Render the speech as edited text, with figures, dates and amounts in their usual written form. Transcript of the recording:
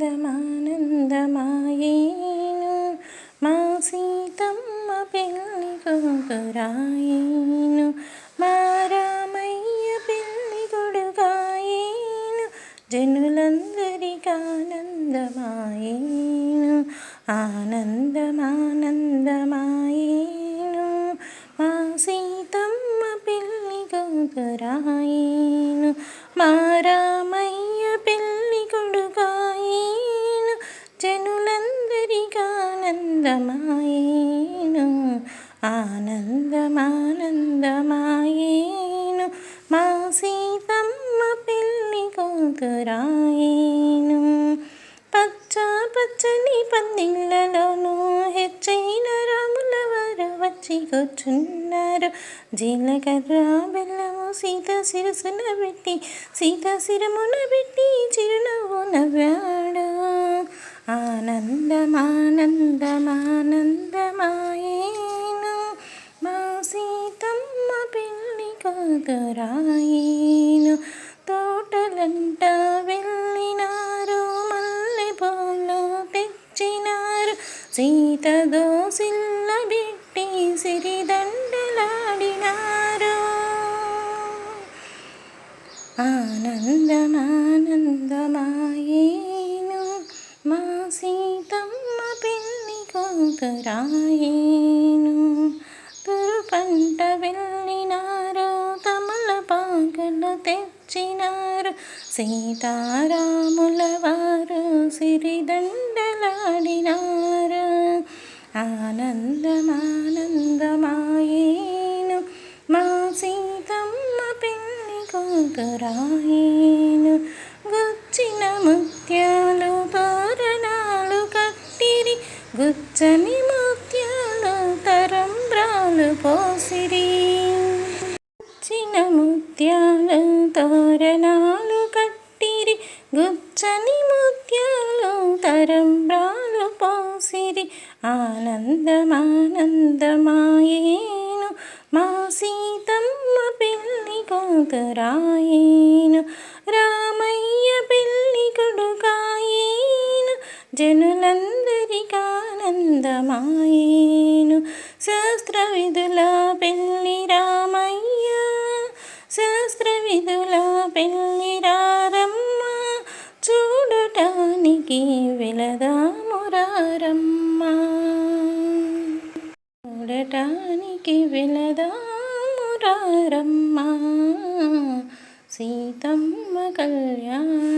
ఆనందమానందమాయేను మా సీతమ్మ పెళ్ళి కూతురాయేను మా రామయ్య పెళ్ళి కొడుకాయేను జనులందరికీ ఆనందమాయేను ఆనందమానందమాయేను మా సీతమ్మ పెళ్ళి కూతురాయేను మా రామయ్య పెళ్ళి కొడుకాయేను జనులందరికీ ఆనందమాయేను ఆనందమానందమాయేను మా సీతమ్మ పెళ్ళి కూతురాయేను పచ్చ పచ్చని పందిళ్ళలోనూ హెచ్చైన రాముల వారు వచ్చి కూర్చున్నారు జీలకర్ర బెల్లము సీత శిరసున పెట్టి సీత శిరమున పెట్టి చిరునవ్వు నవ్వాడు ఆనందమానందమానందమాయేను మా సీతమ్మ పెళ్ళి కూతురాయేను తోటలంట వెళ్ళినారు మల్లెపూలు తెచ్చినారు సీత దోసిల్ల పెట్టి సిరిదండలాడినారు ఆనందమానందమాయేను మా సీతమ్మ పెళ్ళి కూతురాయేను తురుపంట వెళ్ళినారు తమలపాకులు తెచ్చినారు సీతారాముల వారు సిరిదండలాడినారు ఆనందమానందమాయేను మా సీతమ్మ పెళ్ళి కూతురాయేను గుచ్చిన ముత్యాలు తోరణాలు కట్టిరి గుచ్చని ముత్యాలు తరంబ్రాలు పోసిరి గుచ్చిన ముత్యాలు తోరణాలు కట్టిరి గుచ్చని ముత్యాలు తరంబ్రాలు పోసిరి ఆనందమానందమాయేను మా సీతమ్మ పెళ్ళి కూతురాయేను రామయ్య పెళ్ళి కొడుకాయేను జనులందరికీ ఆనందమాయేను శాస్త్ర విధుల పెళ్ళి రామయ్య శాస్త్ర విధుల పెళ్ళి రారమ్మ చూడటానికి వెళదాము రారమ్మ చూడటానికి వెళదాము రారమ్మ సీతమ్మ కళ్యాణం.